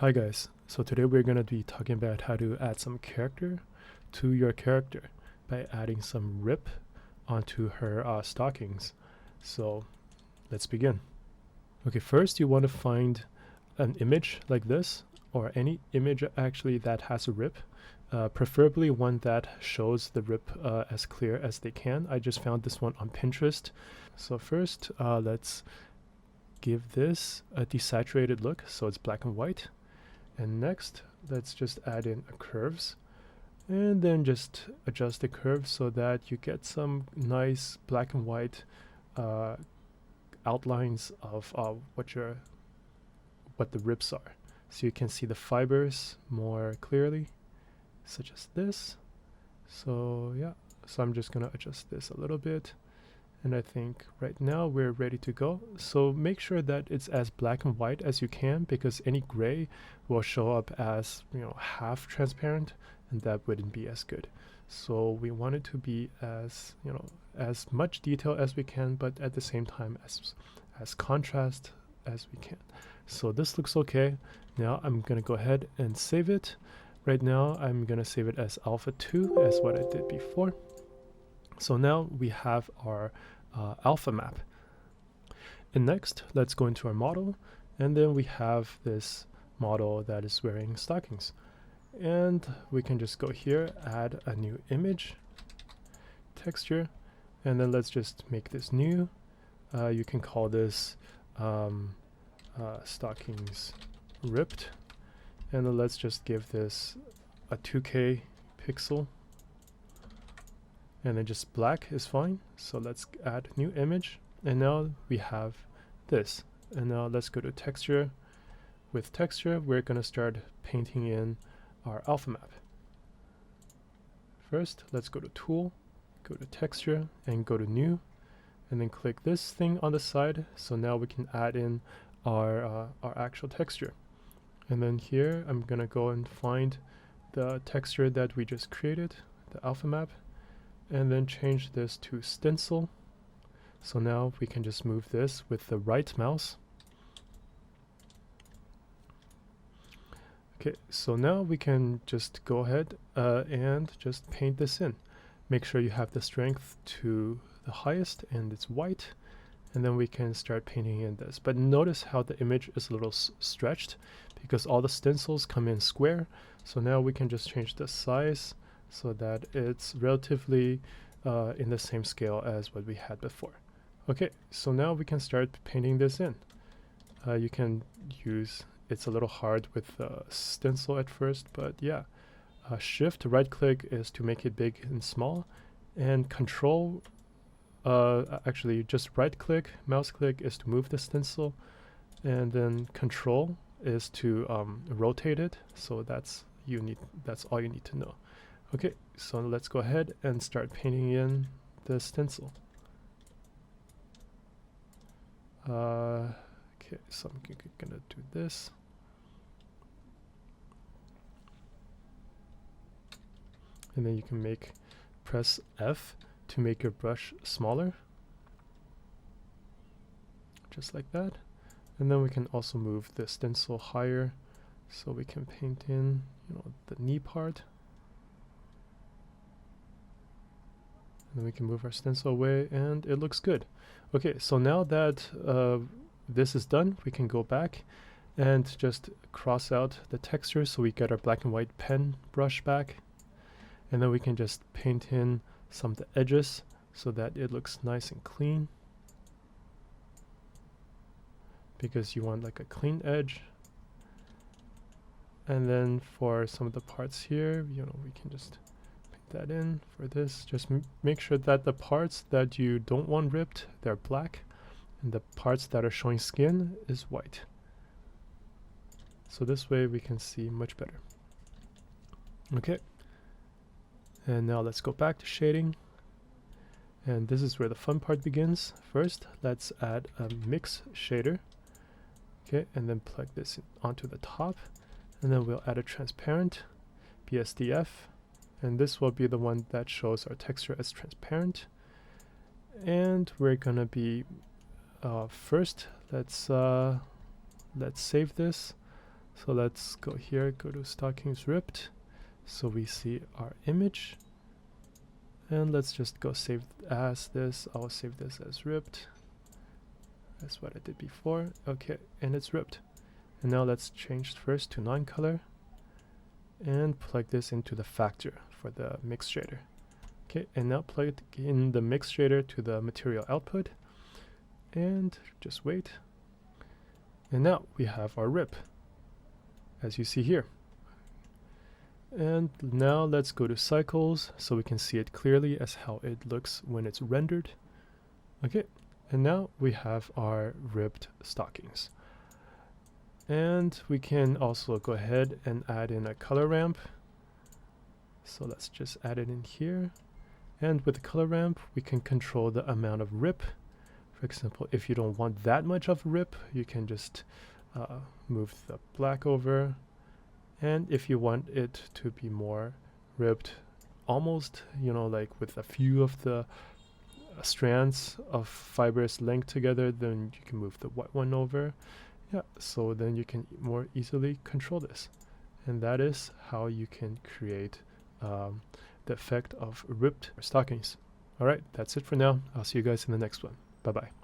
Hi guys, so today we're going to be talking about how to add some character to your character by adding some rip onto her stockings. So let's begin. Okay, first you want to find an image like this, or any image actually that has a rip, preferably one that shows the rip as clear as they can. I just found this one on Pinterest. So first let's give this a desaturated look, so it's black and white. And next, let's just add in curves and then just adjust the curve so that you get some nice black and white outlines of what the rips are. So you can see the fibers more clearly, such as this. So yeah, so I'm just gonna adjust this a little bit. And I think right now we're ready to go. So make sure that it's as black and white as you can, because any gray will show up as, half transparent, and that wouldn't be as good. So we want it to be as, as much detail as we can, but at the same time as contrast as we can. So this looks okay. Now I'm gonna go ahead and save it. Right now I'm gonna save it as alpha 2, as what I did before. So now we have our alpha map. And next, let's go into our model. And then we have this model that is wearing stockings. And we can just go here, add a new image, texture, and then let's just make this new. You can call this stockings ripped. And then let's just give this a 2K pixel. And then just black is fine. So let's add new image, and now we have this. And now let's go to texture. With texture, we're going to start painting in our alpha map. First, let's go to tool, go to texture, and go to new, and then click this thing on the side. So now we can add in our actual texture. And then here I'm going to go and find the texture that we just created, the alpha map, and then change this to stencil. So now we can just move this with the right mouse. Okay, so now we can just go ahead and just paint this in. Make sure you have the strength to the highest and it's white, and then we can start painting in this. But notice how the image is a little stretched because all the stencils come in square. So now we can just change the size so that it's relatively in the same scale as what we had before. Okay, so now we can start painting this in. You can use, it's a little hard with stencil at first, but yeah. Shift right click is to make it big and small, and control, actually just right click, mouse click is to move the stencil, and then control is to rotate it. So that's all you need to know. Okay, so let's go ahead and start painting in the stencil. Okay, so I'm gonna do this. And then you can press F to make your brush smaller. Just like that. And then we can also move the stencil higher so we can paint in, the knee part. And then we can move our stencil away and it looks good. Okay, so now that this is done, we can go back and just cross out the texture so we get our black and white pen brush back. And then we can just paint in some of the edges so that it looks nice and clean, because you want like a clean edge. And then for some of the parts here, we can just that in for this. Just make sure that the parts that you don't want ripped, they're black, and the parts that are showing skin is white. So this way we can see much better. Okay, and now let's go back to shading, and this is where the fun part begins. First, let's add a mix shader. Okay, and then plug this onto the top, and then we'll add a transparent BSDF. And this will be the one that shows our texture as transparent. And we're gonna be first, let's save this So let's go here, go to Stockings ripped. So we see our image. And let's just go save as this. I'll save this as ripped. That's what I did before. Okay, and it's ripped. And now let's change first to non-color and plug this into the factor for the mix shader. Okay, and now plug in the mix shader to the material output and just wait. And now we have our rip, as you see here. And now let's go to cycles so we can see it clearly as how it looks when it's rendered. Okay, and now we have our ripped stockings. And we can also go ahead and add in a color ramp. So let's just add it in here. And with the color ramp, we can control the amount of rip. For example, if you don't want that much of rip, you can just move the black over. And if you want it to be more ripped, almost, you know, like with a few of the strands of fibers linked together, then you can move the white one over. Yeah, so then you can more easily control this. And that is how you can create the effect of ripped stockings. All right, that's it for now. I'll see you guys in the next one. Bye-bye.